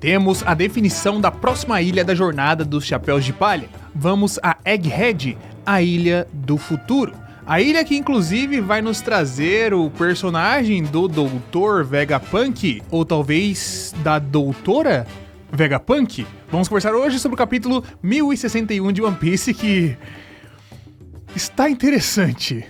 Temos a definição da próxima ilha da jornada dos Chapéus de Palha. Vamos a Egghead, a Ilha do Futuro. A ilha que inclusive vai nos trazer o personagem do Dr. Vegapunk, ou talvez da Doutora Vegapunk. Vamos conversar hoje sobre o capítulo 1061 de One Piece, que está interessante.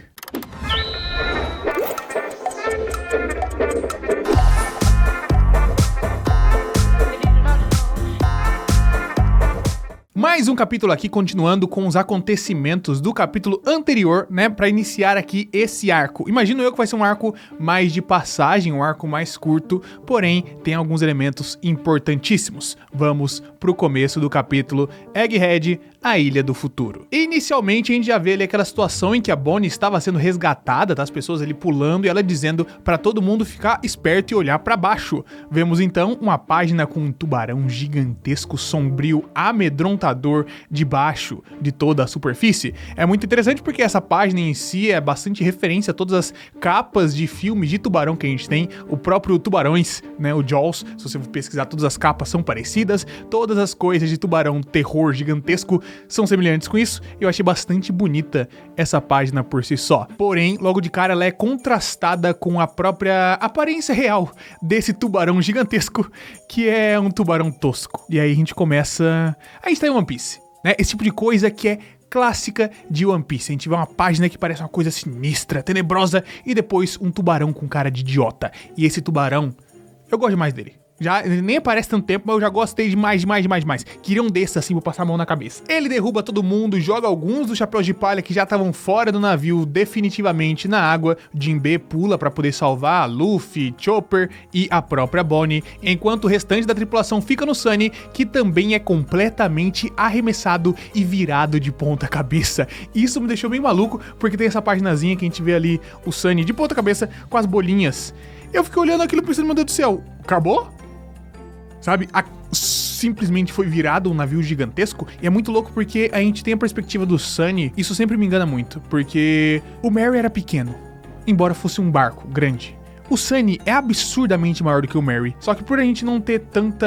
Mais um capítulo aqui, continuando com os acontecimentos do capítulo anterior, né, pra iniciar aqui esse arco. Imagino eu que vai ser um arco mais de passagem, um arco mais curto, porém tem alguns elementos importantíssimos. Vamos pro começo do capítulo Egghead, a Ilha do Futuro. Inicialmente a gente já vê ali aquela situação em que a Bonnie estava sendo resgatada, tá? As pessoas ali pulando e ela dizendo pra todo mundo ficar esperto e olhar pra baixo. Vemos então uma página com um tubarão gigantesco, sombrio, amedrontador debaixo de toda a superfície. É muito interessante porque essa página em si é bastante referência a todas as capas de filmes de tubarão que a gente tem, o próprio Tubarões, né, o Jaws, se você pesquisar, todas as capas são parecidas, todas as coisas de tubarão terror gigantesco são semelhantes com isso, e eu achei bastante bonita essa página por si só. Porém, logo de cara ela é contrastada com a própria aparência real desse tubarão gigantesco, que é um tubarão tosco. E aí a gente começa... A gente tá em One Piece, né? Esse tipo de coisa que é clássica de One Piece. A gente vê uma página que parece uma coisa sinistra, tenebrosa, e depois um tubarão com cara de idiota. E esse tubarão, eu gosto demais dele. Já nem aparece tanto tempo, mas eu já gostei demais. Queria um desses assim, vou passar a mão na cabeça. Ele derruba todo mundo, joga alguns dos Chapéus de Palha que já estavam fora do navio definitivamente na água. Jinbe pula pra poder salvar Luffy, Chopper e a própria Bonnie, enquanto o restante da tripulação fica no Sunny, que também é completamente arremessado e virado de ponta cabeça. Isso me deixou bem maluco, porque tem essa paginazinha que a gente vê ali o Sunny de ponta cabeça com as bolinhas. Eu fiquei olhando aquilo pensando, meu Deus do céu, acabou? Sabe, simplesmente foi virado um navio gigantesco. E é muito louco porque a gente tem a perspectiva do Sunny. Isso sempre me engana muito, porque o Merry era pequeno, embora fosse um barco grande. O Sunny é absurdamente maior do que o Merry. Só que por a gente não ter tanta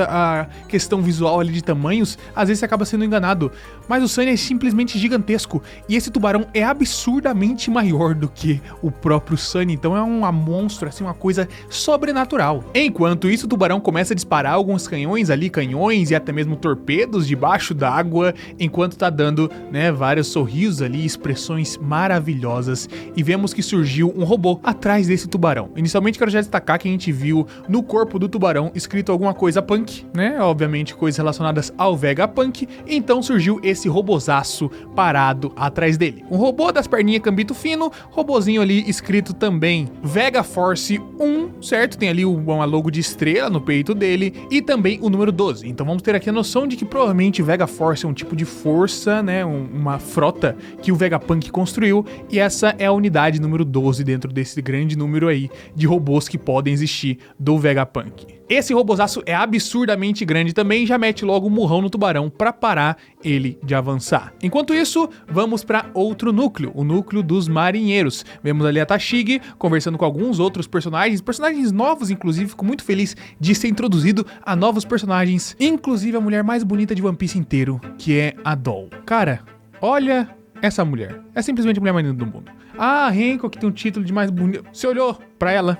a questão visual ali de tamanhos, às vezes você acaba sendo enganado. Mas o Sunny é simplesmente gigantesco. E esse tubarão é absurdamente maior do que o próprio Sunny. Então é um monstro, assim, uma coisa sobrenatural. Enquanto isso, o tubarão começa a disparar alguns canhões ali, canhões e até mesmo torpedos debaixo d'água, enquanto tá dando, né, vários sorrisos ali, expressões maravilhosas. E vemos que surgiu um robô atrás desse tubarão. Inicialmente quero já destacar que a gente viu no corpo do tubarão escrito alguma coisa punk, né? Obviamente coisas relacionadas ao Vegapunk. Então surgiu esse robozaço parado atrás dele. Um robô das perninhas cambito fino, robozinho ali escrito também Vega Force 1, certo? Tem ali uma logo de estrela no peito dele e também o número 12. Então vamos ter aqui a noção de que provavelmente Vega Force é um tipo de força, né? Uma frota que o Vegapunk construiu, e essa é a unidade número 12 dentro desse grande número aí de robôs que podem existir do Vegapunk. Esse robozaço é absurdamente grande também, já mete logo um murrão no tubarão pra parar ele de avançar. Enquanto isso, vamos pra outro núcleo, o núcleo dos marinheiros. Vemos ali a Tashigi conversando com alguns outros personagens novos, inclusive. Fico muito feliz de ser introduzido a novos personagens, inclusive a mulher mais bonita de One Piece inteiro, que é a Doll. Cara, olha essa mulher. É simplesmente a mulher mais linda do mundo. Ah, Renko, que tem um título de mais bonito. Você olhou pra ela,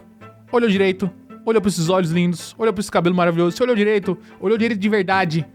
olhou direito, olhou pra esses olhos lindos, olhou pra esse cabelo maravilhoso, você olhou direito de verdade.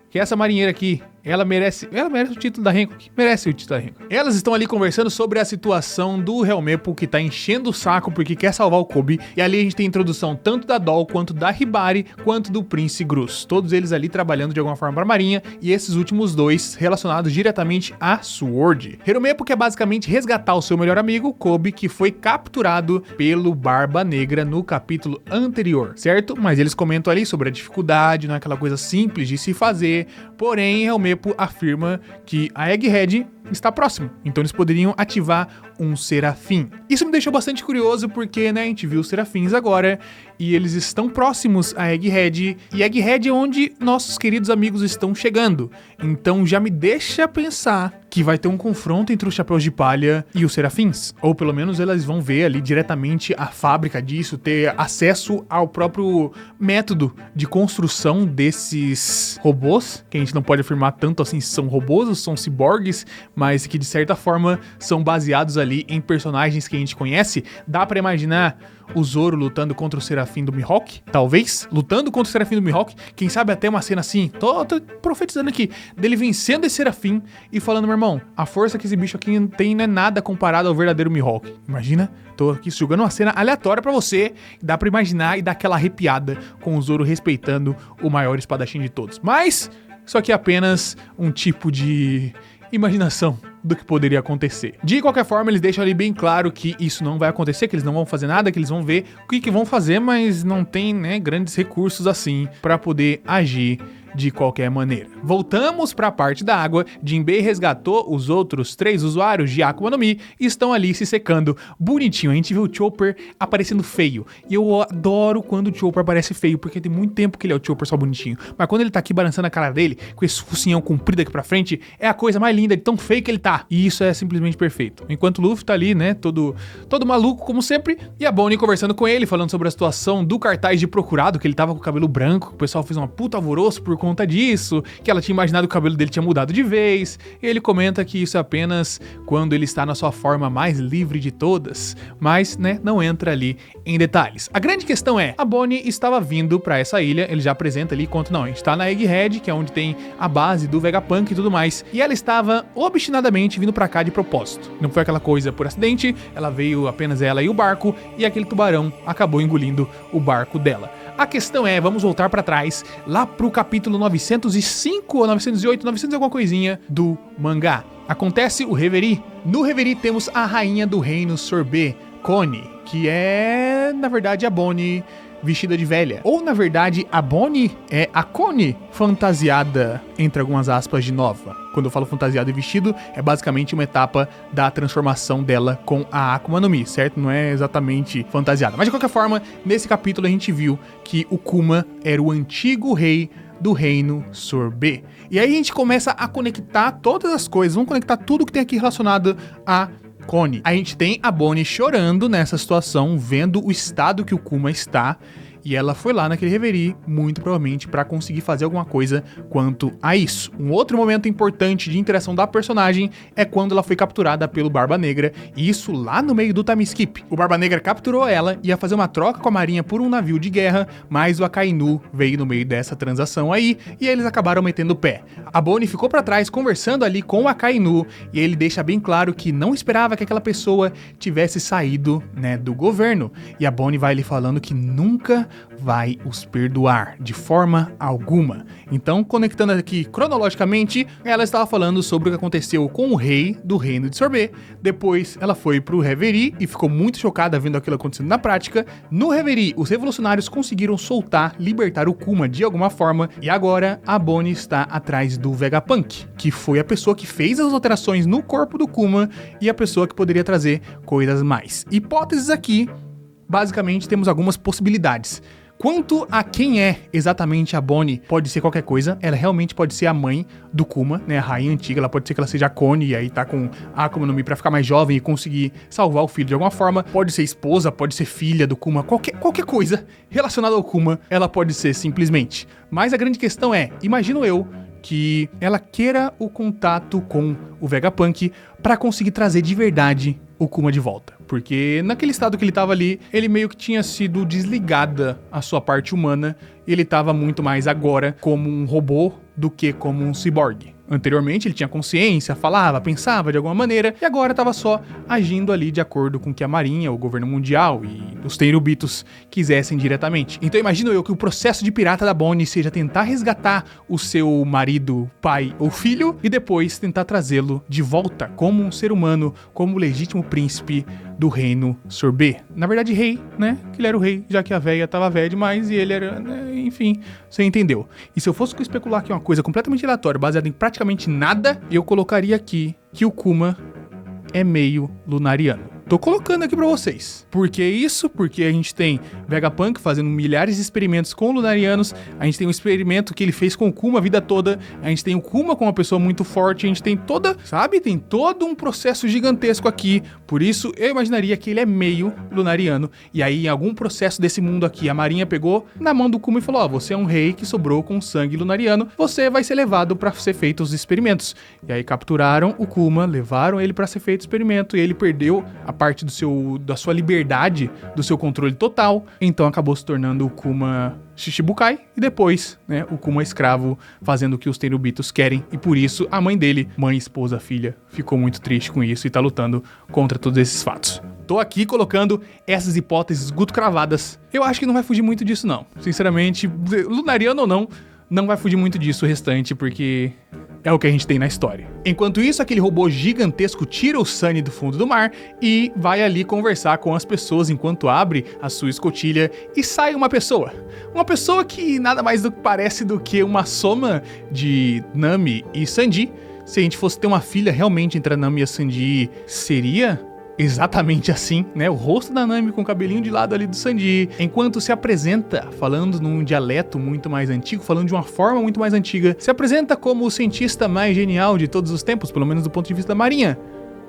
Que essa marinheira aqui, ela merece o título da Renko, merece o título da Renko. Elas estão ali conversando sobre a situação do Helmeppo, que tá enchendo o saco porque quer salvar o Kobe. E ali a gente tem a introdução tanto da Doll, quanto da Hibari, quanto do Prince Gruz. Todos eles ali trabalhando de alguma forma para a marinha, e esses últimos dois relacionados diretamente a Sword. Helmeppo quer basicamente resgatar o seu melhor amigo, Kobe, que foi capturado pelo Barba Negra no capítulo anterior, certo? Mas eles comentam ali sobre a dificuldade, não é aquela coisa simples de se fazer. Porém, Helmeppo afirma que a Egghead está próximo. Então eles poderiam ativar um serafim. Isso me deixou bastante curioso porque, né, a gente viu os serafins agora e eles estão próximos a Egghead. E Egghead é onde nossos queridos amigos estão chegando. Então já me deixa pensar que vai ter um confronto entre os Chapéus de Palha e os serafins. Ou pelo menos elas vão ver ali diretamente a fábrica disso, ter acesso ao próprio método de construção desses robôs, que a gente não pode afirmar tanto assim se são robôs ou são ciborgues, mas que de certa forma são baseados ali em personagens que a gente conhece. Dá pra imaginar o Zoro lutando contra o Serafim do Mihawk, talvez, lutando contra o Serafim do Mihawk, quem sabe até uma cena assim, tô profetizando aqui, dele vencendo esse Serafim e falando, meu irmão, a força que esse bicho aqui tem não é nada comparado ao verdadeiro Mihawk. Imagina, tô aqui jogando uma cena aleatória pra você, dá pra imaginar e dar aquela arrepiada com o Zoro respeitando o maior espadachim de todos. Mas, isso aqui é apenas um tipo de imaginação do que poderia acontecer. De qualquer forma, eles deixam ali bem claro que isso não vai acontecer, que eles não vão fazer nada, que eles vão ver o que vão fazer, mas não tem, né, grandes recursos assim pra poder agir de qualquer maneira. Voltamos para a parte da água. Jinbei resgatou os outros 3 usuários de Akuma no Mi e estão ali se secando bonitinho. A gente vê o Chopper aparecendo feio. E eu adoro quando o Chopper aparece feio, porque tem muito tempo que ele é o Chopper só bonitinho. Mas quando ele tá aqui balançando a cara dele, com esse focinhão comprido aqui pra frente, é a coisa mais linda de tão feio que ele tá. E isso é simplesmente perfeito. Enquanto o Luffy tá ali, né, todo maluco, como sempre, e a Bonnie conversando com ele, falando sobre a situação do cartaz de procurado, que ele tava com o cabelo branco, que o pessoal fez uma puta alvoroço por conta disso, que ela tinha imaginado que o cabelo dele tinha mudado de vez. E ele comenta que isso é apenas quando ele está na sua forma mais livre de todas, mas, né, não entra ali em detalhes. A grande questão é, a Bonnie estava vindo pra essa ilha, ele já apresenta ali, conta, não, a gente tá na Egghead, que é onde tem a base do Vegapunk e tudo mais, e ela estava obstinadamente vindo pra cá de propósito. Não foi aquela coisa por acidente, ela veio apenas ela e o barco, e aquele tubarão acabou engolindo o barco dela. A questão é, vamos voltar pra trás, lá pro capítulo 905 ou 908, 900 alguma coisinha do mangá. Acontece o Reverie. No Reverie temos a rainha do reino Sorbet, Connie, que é, na verdade, a Bonnie vestida de velha. Ou, na verdade, a Bonnie é a Connie fantasiada, entre algumas aspas, de nova. Quando eu falo fantasiado e vestido, é basicamente uma etapa da transformação dela com a Akuma no Mi, certo? Não é exatamente fantasiada. Mas, de qualquer forma, nesse capítulo a gente viu que o Kuma era o antigo rei do reino Sorbet. E aí a gente começa a conectar todas as coisas, vamos conectar tudo que tem aqui relacionado a Connie. A gente tem a Bonnie chorando nessa situação, vendo o estado que o Kuma está, e ela foi lá naquele Reverie, muito provavelmente para conseguir fazer alguma coisa quanto a isso. Um outro momento importante de interação da personagem é quando ela foi capturada pelo Barba Negra, e isso lá no meio do time skip. O Barba Negra capturou ela, ia fazer uma troca com a marinha por um navio de guerra, mas o Akainu veio no meio dessa transação aí, e eles acabaram metendo o pé. A Bonnie ficou para trás conversando ali com o Akainu, e ele deixa bem claro que não esperava que aquela pessoa tivesse saído, né, do governo. E a Bonnie vai lhe falando que nunca vai os perdoar, de forma alguma. Então, conectando aqui cronologicamente, ela estava falando sobre o que aconteceu com o rei do reino de Sorbet. Depois, ela foi pro Reverie e ficou muito chocada vendo aquilo acontecendo na prática. No Reverie, os revolucionários conseguiram soltar, libertar o Kuma de alguma forma, e agora a Bonnie está atrás do Vegapunk, que foi a pessoa que fez as alterações no corpo do Kuma e a pessoa que poderia trazer coisas mais. Hipóteses aqui. Basicamente, temos algumas possibilidades. Quanto a quem é exatamente a Bonnie, pode ser qualquer coisa. Ela realmente pode ser a mãe do Kuma, né? A rainha antiga. Ela pode ser que ela seja a Connie e aí tá com a Akuma no Mi pra ficar mais jovem e conseguir salvar o filho de alguma forma. Pode ser esposa, pode ser filha do Kuma. Qualquer coisa relacionada ao Kuma, ela pode ser simplesmente. Mas a grande questão é, imagino eu, que ela queira o contato com o Vegapunk pra conseguir trazer de verdade o Kuma de volta. Porque naquele estado que ele tava ali, ele meio que tinha sido desligada a sua parte humana, e ele tava muito mais agora como um robô do que como um ciborgue. Anteriormente ele tinha consciência, falava, pensava de alguma maneira, e agora estava só agindo ali de acordo com o que a Marinha, o governo mundial e os Tenryubitos quisessem diretamente. Então imagino eu que o processo de pirata da Bonnie seja tentar resgatar o seu marido, pai ou filho, e depois tentar trazê-lo de volta como um ser humano, como o legítimo príncipe do reino Sorbet. Na verdade, rei, né? Que ele era o rei, já que a véia tava velha demais e ele era, né? Enfim, você entendeu. E se eu fosse especular aqui uma coisa completamente aleatória, baseada em praticamente nada, eu colocaria aqui que o Kuma é meio lunariano. Tô colocando aqui pra vocês. Por que isso? Porque a gente tem Vegapunk fazendo milhares de experimentos com lunarianos, a gente tem um experimento que ele fez com o Kuma a vida toda, a gente tem o Kuma com uma pessoa muito forte, a gente tem toda, sabe? Tem todo um processo gigantesco aqui, por isso eu imaginaria que ele é meio lunariano, e aí em algum processo desse mundo aqui, a Marinha pegou na mão do Kuma e falou, ó, você é um rei que sobrou com sangue lunariano, você vai ser levado pra ser feito os experimentos. E aí capturaram o Kuma, levaram ele pra ser feito o experimento, e ele perdeu a parte da sua liberdade, do seu controle total, então acabou se tornando o Kuma Shichibukai, e depois, né, o Kuma escravo, fazendo o que os Tenryubitos querem, e por isso a mãe dele, mãe, esposa, filha, ficou muito triste com isso e tá lutando contra todos esses fatos. Tô aqui colocando essas hipóteses guto cravadas, eu acho que não vai fugir muito disso não, sinceramente, lunariano ou não vai fugir muito disso o restante, porque é o que a gente tem na história. Enquanto isso, aquele robô gigantesco tira o Sunny do fundo do mar e vai ali conversar com as pessoas enquanto abre a sua escotilha e sai uma pessoa. Uma pessoa que nada mais parece do que uma soma de Nami e Sanji. Se a gente fosse ter uma filha realmente entre a Nami e a Sanji, seria exatamente assim, né? O rosto da Nami com o cabelinho de lado ali do Sanji, enquanto se apresenta, falando num dialeto muito mais antigo, falando de uma forma muito mais antiga, se apresenta como o cientista mais genial de todos os tempos, pelo menos do ponto de vista da Marinha,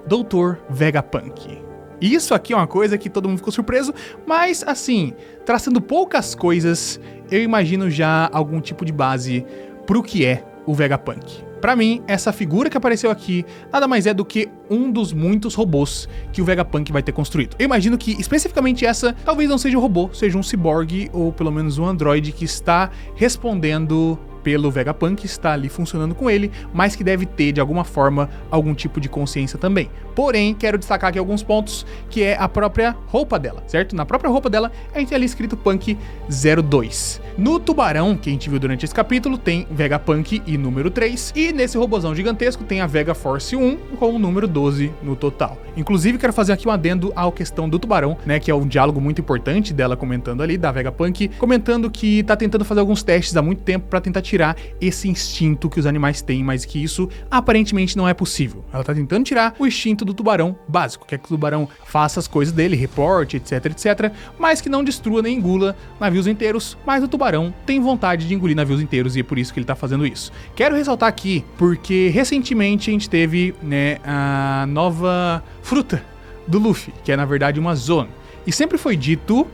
Dr. Vegapunk. Isso aqui é uma coisa que todo mundo ficou surpreso, mas assim, traçando poucas coisas, eu imagino já algum tipo de base pro que é o Vegapunk. Pra mim, essa figura que apareceu aqui nada mais é do que um dos muitos robôs que o Vegapunk vai ter construído. Eu imagino que, especificamente essa, talvez não seja um robô, seja um ciborgue ou pelo menos um androide que está respondendo pelo Vegapunk, está ali funcionando com ele, mas que deve ter, de alguma forma, algum tipo de consciência também. Porém, quero destacar aqui alguns pontos, que é a própria roupa dela, certo? Na própria roupa dela, a gente tem ali escrito Punk 02. No tubarão, que a gente viu durante esse capítulo, tem Vegapunk e número 3, e nesse robôzão gigantesco tem a Vega Force 1 com o número 12 no total. Inclusive, quero fazer aqui um adendo à questão do tubarão, né, que é um diálogo muito importante dela comentando ali, da Vegapunk, comentando que tá tentando fazer alguns testes há muito tempo pra tentar tirar esse instinto que os animais têm, mas que isso aparentemente não é possível. Ela tá tentando tirar o instinto do tubarão básico, quer que o tubarão faça as coisas dele, reporte, etc, mas que não destrua nem engula navios inteiros, mas o tubarão tem vontade de engolir navios inteiros e é por isso que ele tá fazendo isso. Quero ressaltar aqui, porque recentemente a gente teve, né, a nova fruta do Luffy, que é na verdade uma Zoan. E sempre foi dito,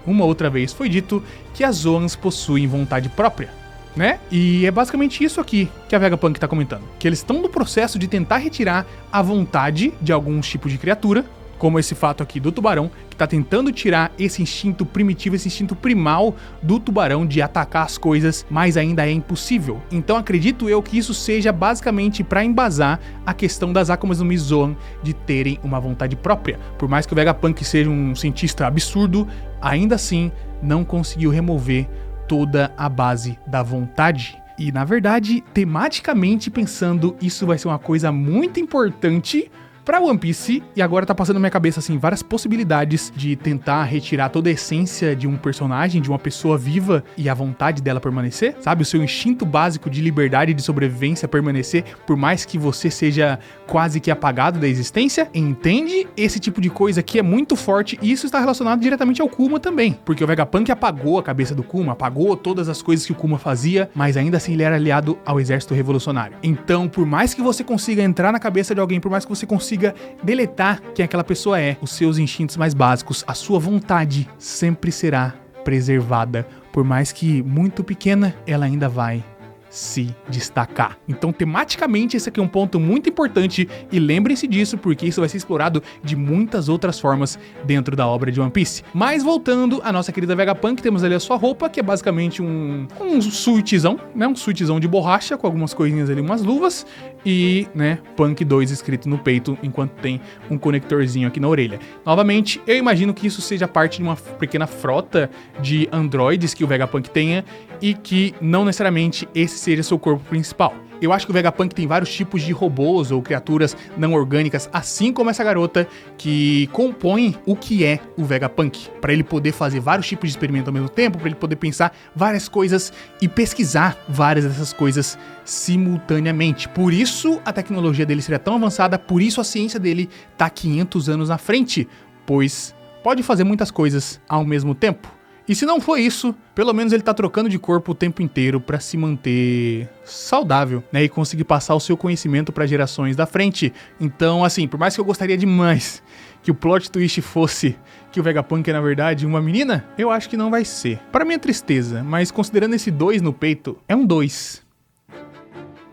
uma outra vez foi dito, que as Zoans possuem vontade própria, né? E é basicamente isso aqui que a Vegapunk tá comentando, que eles estão no processo de tentar retirar a vontade de alguns tipos de criatura, como esse fato aqui do tubarão, que tá tentando tirar esse instinto primitivo, esse instinto primal do tubarão de atacar as coisas, mas ainda é impossível. Então acredito eu que isso seja basicamente para embasar a questão das Akumas no Mi Zoan de terem uma vontade própria. Por mais que o Vegapunk seja um cientista absurdo, ainda assim não conseguiu remover toda a base da vontade. E na verdade, tematicamente pensando, isso vai ser uma coisa muito importante pra One Piece, e agora tá passando na minha cabeça, assim, várias possibilidades de tentar retirar toda a essência de um personagem, de uma pessoa viva e a vontade dela permanecer, sabe? O seu instinto básico de liberdade e de sobrevivência permanecer, por mais que você seja quase que apagado da existência, entende? Esse tipo de coisa aqui é muito forte e isso está relacionado diretamente ao Kuma também, porque o Vegapunk apagou a cabeça do Kuma, apagou todas as coisas que o Kuma fazia, mas ainda assim ele era aliado ao exército revolucionário. Então, por mais que você consiga entrar na cabeça de alguém, por mais que você consiga deletar quem aquela pessoa é, os seus instintos mais básicos, a sua vontade sempre será preservada, por mais que muito pequena, ela ainda vai se destacar. Então, tematicamente, esse aqui é um ponto muito importante e lembrem-se disso, porque isso vai ser explorado de muitas outras formas dentro da obra de One Piece. Mas voltando à nossa querida Vegapunk, temos ali a sua roupa, que é basicamente um suitzão, né? Um suitzão de borracha com algumas coisinhas ali, umas luvas e, né, Punk 2 escrito no peito, enquanto tem um conectorzinho aqui na orelha. Novamente, eu imagino que isso seja parte de uma pequena frota de androides que o Vegapunk tenha e que não necessariamente esses seja seu corpo principal. Eu acho que o Vegapunk tem vários tipos de robôs ou criaturas não orgânicas, assim como essa garota, que compõem o que é o Vegapunk, para ele poder fazer vários tipos de experimentos ao mesmo tempo, para ele poder pensar várias coisas e pesquisar várias dessas coisas simultaneamente. Por isso a tecnologia dele seria tão avançada, por isso a ciência dele tá 500 anos na frente, pois pode fazer muitas coisas ao mesmo tempo. E se não for isso, pelo menos ele tá trocando de corpo o tempo inteiro pra se manter saudável, né? E conseguir passar o seu conhecimento pra gerações da frente. Então, assim, por mais que eu gostaria demais que o plot twist fosse que o Vegapunk é, na verdade, uma menina, eu acho que não vai ser. Para minha tristeza, mas considerando esse 2 no peito, é um 2.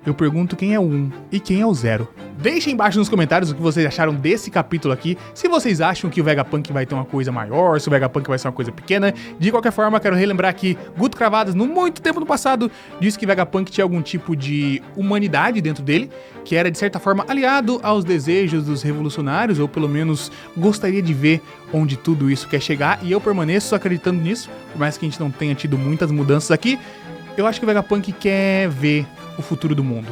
Eu pergunto quem é o 1 e quem é o 0. Deixem embaixo nos comentários o que vocês acharam desse capítulo aqui, se vocês acham que o Vegapunk vai ter uma coisa maior, se o Vegapunk vai ser uma coisa pequena. De qualquer forma, quero relembrar que Guto Cravadas, muito tempo no passado, disse que Vegapunk tinha algum tipo de humanidade dentro dele, que era de certa forma aliado aos desejos dos revolucionários, ou pelo menos gostaria de ver onde tudo isso quer chegar, e eu permaneço acreditando nisso, por mais que a gente não tenha tido muitas mudanças aqui. Eu acho que o Vegapunk quer ver o futuro do mundo.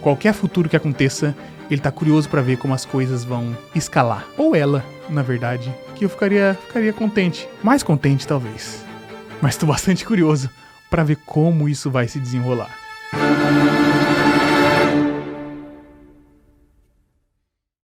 Qualquer futuro que aconteça, ele tá curioso pra ver como as coisas vão escalar. Ou ela, na verdade, que eu ficaria contente. Mais contente, talvez. Mas tô bastante curioso pra ver como isso vai se desenrolar.